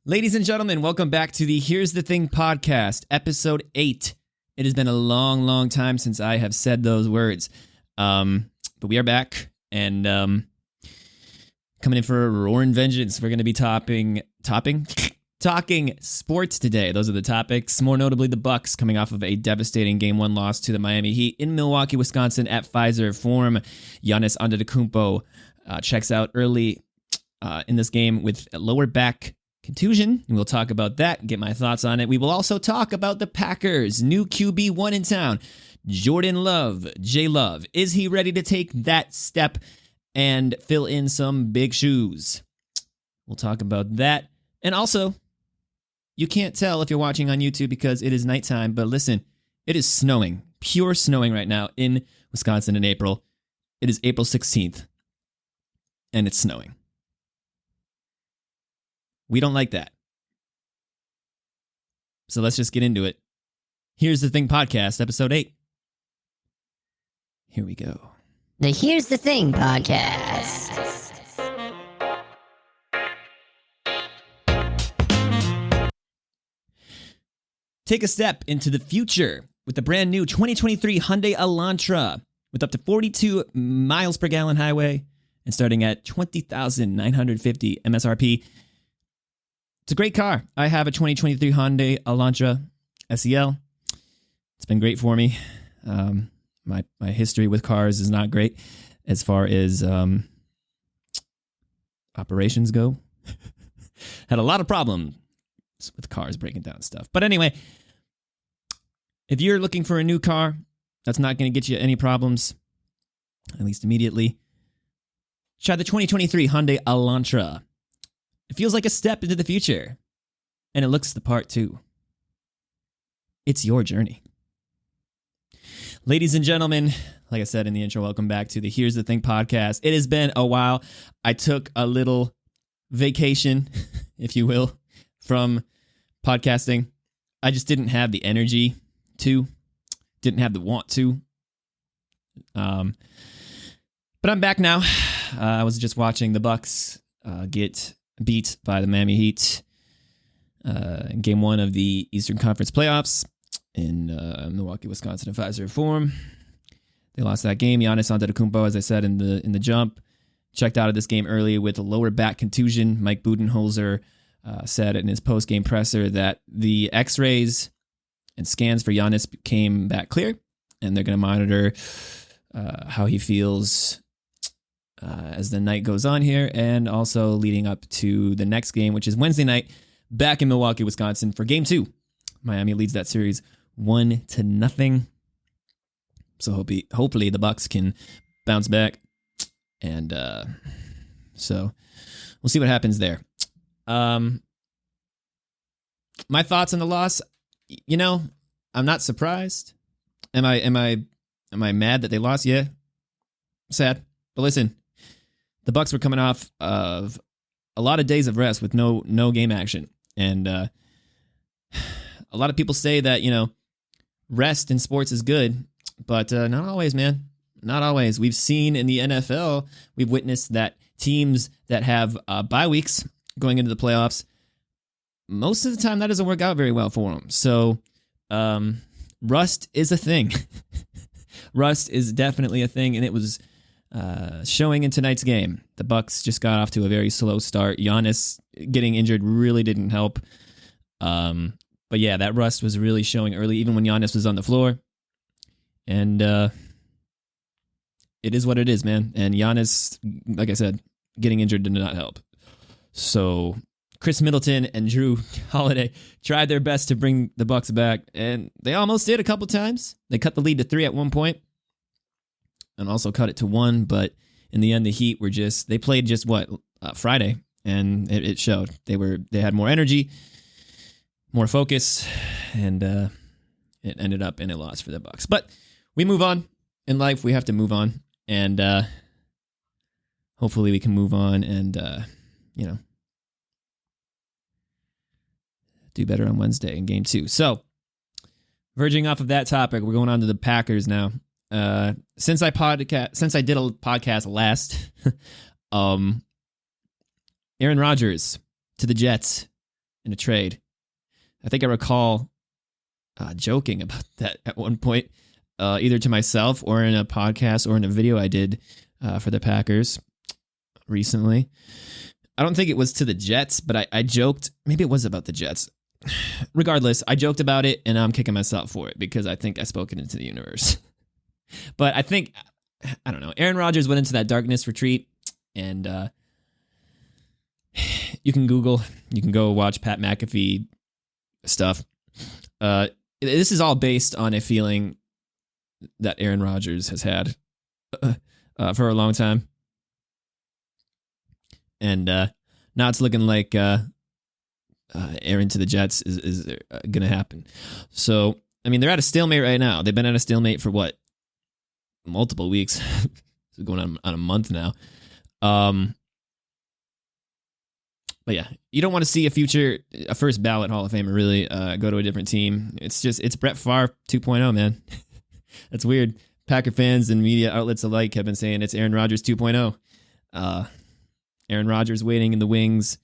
Ladies and gentlemen, welcome back to the Here's the Thing podcast, episode 8. It has been a long, long time since I have said those words. But we are back and coming in for a roaring vengeance. We're going to be talking sports today. Those are the topics. More notably, the Bucks coming off of a devastating Game 1 loss to the Miami Heat in Milwaukee, Wisconsin at Pfizer Forum. Giannis Antetokounmpo checks out early in this game with a lower back contusion, and we'll talk about that, get my thoughts on it. We will also talk about the Packers' new QB1 in town, Jordan Love, J-Love. Is he ready to take that step and fill in some big shoes? We'll talk about that. And also, you can't tell if you're watching on YouTube because it is nighttime, but listen, it is snowing, pure snowing right now in Wisconsin in April. It is April 16th, and it's snowing. We don't like that. So let's just get into it. Here's the Thing podcast, episode 8. Here we go. The Here's the Thing podcast. Take a step into the future with the brand new 2023 Hyundai Elantra with up to 42 miles per gallon highway and starting at $20,950 MSRP. It's a great car. I have a 2023 Hyundai Elantra SEL. It's been great for me. My history with cars is not great as far as operations go. Had a lot of problems with cars breaking down and stuff. But anyway, if you're looking for a new car that's not going to get you any problems, at least immediately, try the 2023 Hyundai Elantra. It feels like a step into the future, and it looks the part too. It's your journey. Ladies and gentlemen, like I said in the intro, welcome back to the Here's the Thing podcast. It has been a while. I took a little vacation, if you will, from podcasting. I just didn't have the energy to, didn't have the want to. But I'm back now. I was just watching the Bucks get beat by the Miami Heat in Game 1 of the Eastern Conference playoffs in Milwaukee, Wisconsin at Pfizer Forum. They lost that game. Giannis Antetokounmpo, as I said in the jump, checked out of this game early with a lower back contusion. Mike Budenholzer said in his post-game presser that the X-rays and scans for Giannis came back clear, and they're going to monitor how he feels as the night goes on here, and also leading up to the next game, which is Wednesday night, back in Milwaukee, Wisconsin for Game 2. Miami leads that series 1-0. So hopefully the Bucks can bounce back, and so we'll see what happens there. My thoughts on the loss, you know, I'm not surprised. Am I mad that they lost? Yeah, sad. But listen, the Bucks were coming off of a lot of days of rest with no game action, and a lot of people say that, you know, rest in sports is good, but not always, man. Not always. We've seen in the NFL, we've witnessed that teams that have bye weeks going into the playoffs, most of the time that doesn't work out very well for them. So rust is a thing. Rust is definitely a thing, and it was showing in tonight's game. The Bucks just got off to a very slow start. Giannis getting injured really didn't help. But yeah, that rust was really showing early, even when Giannis was on the floor. And it is what it is, man. And Giannis, like I said, getting injured did not help. So Chris Middleton and Drew Holiday tried their best to bring the Bucks back, and they almost did a couple times. They cut the lead to 3 at one point, and also cut it to 1. But in the end, the Heat were they played just Friday, and it showed. They had more energy, more focus, and it ended up in a loss for the Bucks. But we move on in life. We have to move on, and hopefully we can move on and do better on Wednesday in Game 2. So, verging off of that topic, we're going on to the Packers now. Since I did a podcast last, Aaron Rodgers to the Jets in a trade. I think I recall joking about that at one point, either to myself or in a podcast or in a video I did for the Packers recently. I don't think it was to the Jets, but I joked. Maybe it was about the Jets. Regardless, I joked about it, and I'm kicking myself for it because I think I spoke it into the universe. But I don't know. Aaron Rodgers went into that darkness retreat, and you can go watch Pat McAfee stuff. This is all based on a feeling that Aaron Rodgers has had for a long time. And now it's looking like Aaron to the Jets is going to happen. So, I mean, they're at a stalemate right now. They've been at a stalemate for what? Multiple weeks. It's going on a month now. But yeah, you don't want to see a first ballot Hall of Famer really go to a different team. It's Brett Favre 2.0, man. That's weird. Packer fans and media outlets alike have been saying it's Aaron Rodgers 2.0. Aaron Rodgers waiting in the wings.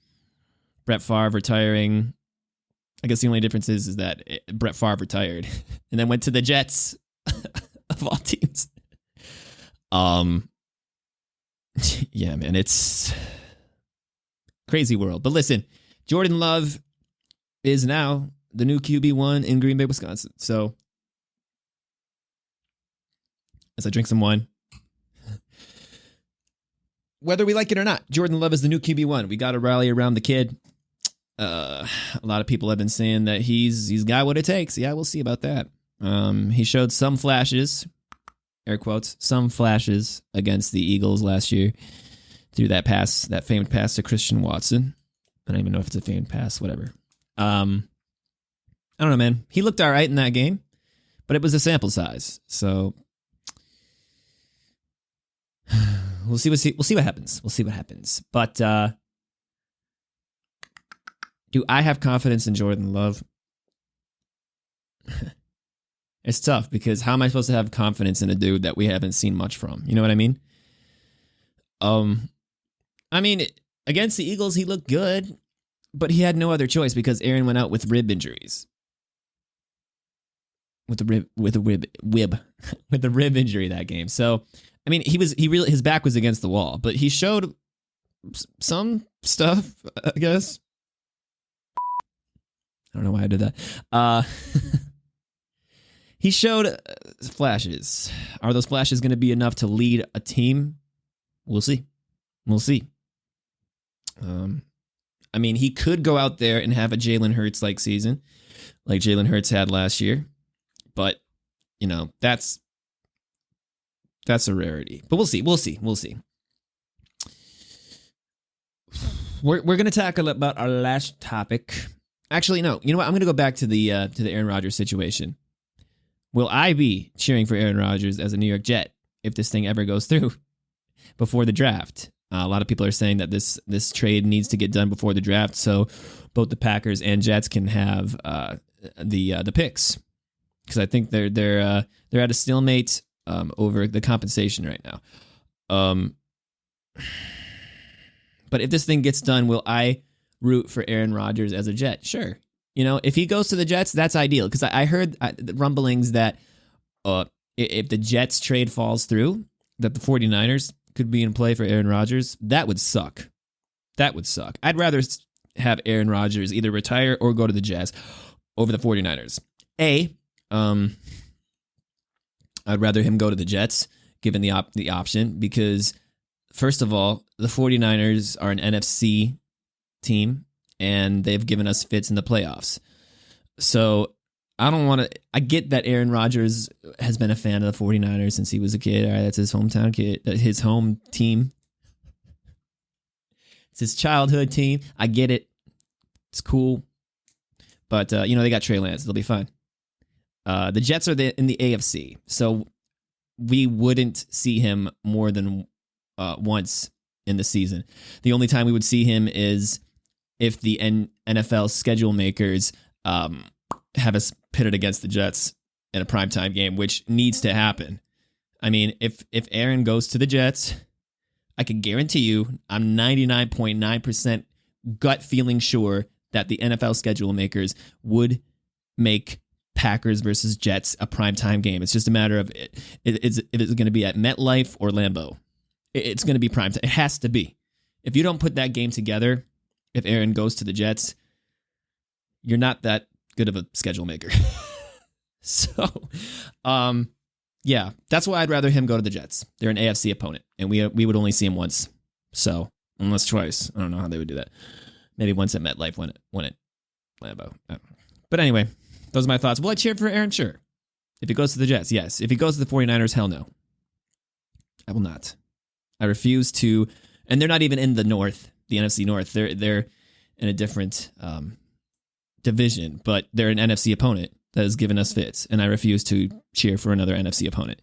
Brett Favre retiring. I guess the only difference is that Brett Favre retired and then went to the Jets of all teams. Yeah, man, it's crazy world. But listen, Jordan Love is now the new QB1 in Green Bay, Wisconsin. So as I drink some wine, whether we like it or not, Jordan Love is the new QB1. We got to rally around the kid. A lot of people have been saying that he's got what it takes. Yeah, we'll see about that. He showed some flashes, air quotes, some flashes against the Eagles last year through that famed pass to Christian Watson. I don't even know if it's a famed pass, whatever. I don't know, man. He looked all right in that game, but it was a sample size. So we'll see what happens. We'll see what happens. But do I have confidence in Jordan Love? It's tough because how am I supposed to have confidence in a dude that we haven't seen much from? You know what I mean? I mean, against the Eagles, he looked good, but he had no other choice because Aaron went out with rib injuries. With the rib injury that game. So, I mean, his back was against the wall, but he showed some stuff, I guess. I don't know why I did that. He showed flashes. Are those flashes going to be enough to lead a team? We'll see. I mean, he could go out there and have a Jalen Hurts-like season, like Jalen Hurts had last year. But, you know, that's a rarity. But we'll see. We're going to tackle about our last topic. Actually, no. You know what? I'm going to go back to the Aaron Rodgers situation. Will I be cheering for Aaron Rodgers as a New York Jet if this thing ever goes through before the draft? A lot of people are saying that this trade needs to get done before the draft so both the Packers and Jets can have the picks. Because I think they're at a stalemate over the compensation right now. But if this thing gets done, will I root for Aaron Rodgers as a Jet? Sure. You know, if he goes to the Jets, that's ideal. Because I heard rumblings that if the Jets trade falls through, that the 49ers could be in play for Aaron Rodgers. That would suck. I'd rather have Aaron Rodgers either retire or go to the Jets over the 49ers. I'd rather him go to the Jets, given the option, because, first of all, the 49ers are an NFC team, and they've given us fits in the playoffs. So I don't want to... I get that Aaron Rodgers has been a fan of the 49ers since he was a kid. All right, that's his hometown kid, his home team. It's his childhood team. I get it. It's cool. But, they got Trey Lance. They'll be fine. The Jets are in the AFC, so we wouldn't see him more than once in the season. The only time we would see him is if the NFL schedule makers have us pitted against the Jets in a primetime game, which needs to happen. I mean, if Aaron goes to the Jets, I can guarantee you I'm 99.9% gut feeling sure that the NFL schedule makers would make Packers versus Jets a primetime game. It's just a matter of if it's going to be at MetLife or Lambeau. It's going to be primetime. It has to be. If you don't put that game together, if Aaron goes to the Jets, you're not that good of a schedule maker. So, yeah, that's why I'd rather him go to the Jets. They're an AFC opponent, and we would only see him once. So, unless twice. I don't know how they would do that. Maybe once at MetLife, one at Lambeau. But anyway, those are my thoughts. Will I cheer for Aaron? Sure. If he goes to the Jets, yes. If he goes to the 49ers, hell no. I will not. I refuse to. And they're not even in the North, the NFC North. They're in a different division, but they're an NFC opponent that has given us fits, and I refuse to cheer for another NFC opponent.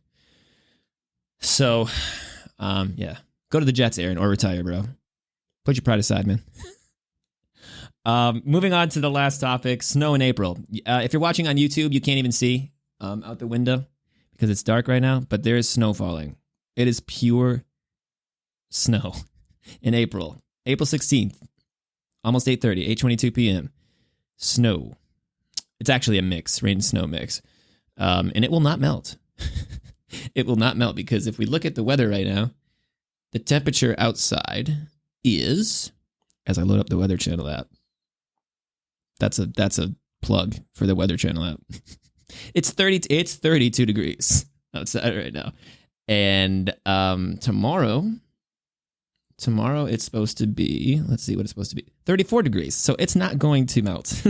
So, yeah. Go to the Jets, Aaron, or retire, bro. Put your pride aside, man. Moving on to the last topic, snow in April. If you're watching on YouTube, you can't even see out the window because it's dark right now, but there is snow falling. It is pure snow in April. April 16th, almost 8:30, 8:22 p.m. Snow. It's actually a mix, rain and snow mix. And it will not melt. It will not melt because if we look at the weather right now, the temperature outside is, as I load up the Weather Channel app, that's a plug for the Weather Channel app. It's 32 degrees outside right now. And tomorrow it's supposed to be, let's see what it's supposed to be, 34 degrees. So it's not going to melt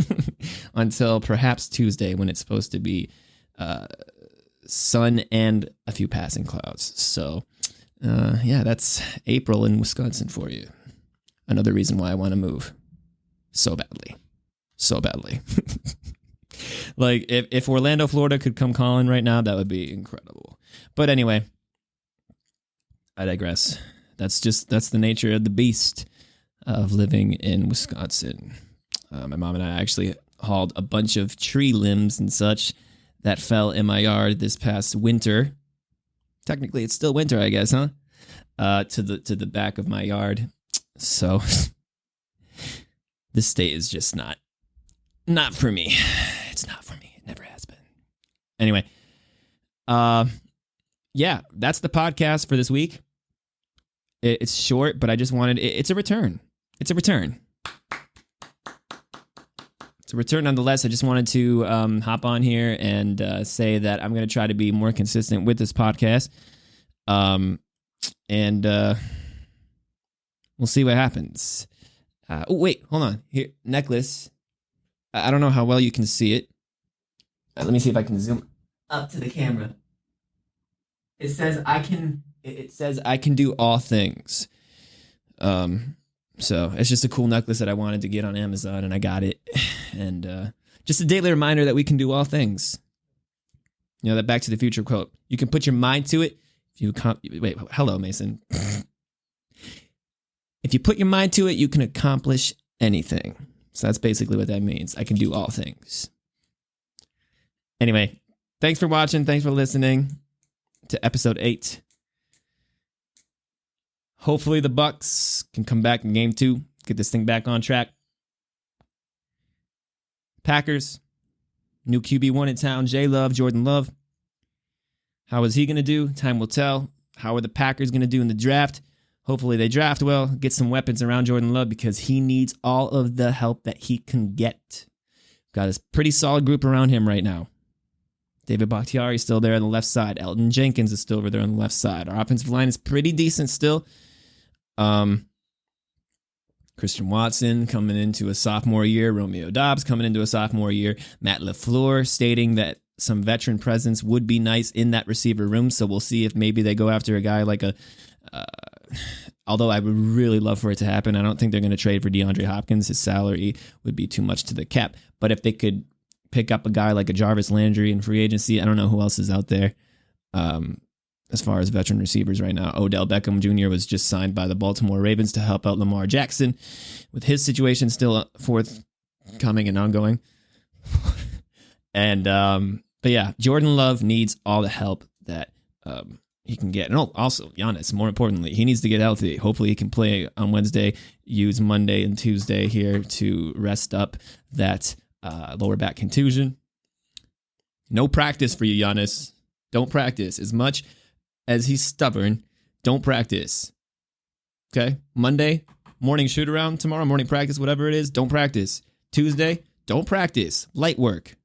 until perhaps Tuesday when it's supposed to be sun and a few passing clouds. So yeah, that's April in Wisconsin for you. Another reason why I want to move so badly. So badly. Like if Orlando, Florida could come calling right now, that would be incredible. But anyway, I digress. That's the nature of the beast of living in Wisconsin. My mom and I actually hauled a bunch of tree limbs and such that fell in my yard this past winter. Technically, it's still winter, I guess, huh? To the back of my yard. So this state is just not for me. It's not for me. It never has been. Anyway, yeah, that's the podcast for this week. It's short, but I just wanted... It's a return. It's a return. It's a return nonetheless. I just wanted to hop on here and say that I'm going to try to be more consistent with this podcast. And we'll see what happens. Oh, wait. Hold on. Here, necklace. I don't know how well you can see it. Let me see if I can zoom up to the camera. It says I can do all things. So it's just a cool necklace that I wanted to get on Amazon, and I got it. And just a daily reminder that we can do all things. You know, that Back to the Future quote. You can put your mind to it. Wait, hello, Mason. If you put your mind to it, you can accomplish anything. So that's basically what that means. I can do all things. Anyway, thanks for watching. Thanks for listening to episode 8. Hopefully the Bucks can come back in game 2, get this thing back on track. Packers, new QB1 in town, Jordan Love. How is he going to do? Time will tell. How are the Packers going to do in the draft? Hopefully they draft well, get some weapons around Jordan Love because he needs all of the help that he can get. Got a pretty solid group around him right now. David Bakhtiari is still there on the left side. Elton Jenkins is still over there on the left side. Our offensive line is pretty decent still. Christian Watson coming into a sophomore year. Romeo Doubs coming into a sophomore year. Matt LaFleur stating that some veteran presence would be nice in that receiver room. So we'll see if maybe they go after a guy like although I would really love for it to happen. I don't think they're going to trade for DeAndre Hopkins. His salary would be too much to the cap. But if they could pick up a guy like a Jarvis Landry in free agency, I don't know who else is out there. As far as veteran receivers right now, Odell Beckham Jr. was just signed by the Baltimore Ravens to help out Lamar Jackson with his situation still forthcoming and ongoing. And, but yeah, Jordan Love needs all the help that he can get. And also, Giannis, more importantly, he needs to get healthy. Hopefully he can play on Wednesday, use Monday and Tuesday here to rest up that lower back contusion. No practice for you, Giannis. Don't practice. As much as he's stubborn, don't practice. Okay? Monday, morning shoot around, tomorrow morning practice, whatever it is, don't practice. Tuesday, don't practice. Light work.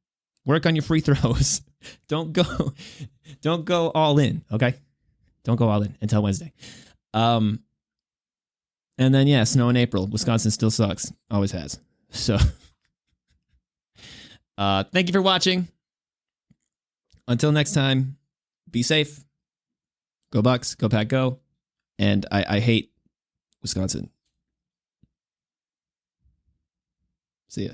Work on your free throws. Don't go all in, okay? Don't go all in until Wednesday. And then, yeah, snow in April. Wisconsin still sucks. Always has. So, thank you for watching. Until next time, be safe. Go Bucks. Go Pack Go. And I hate Wisconsin. See ya.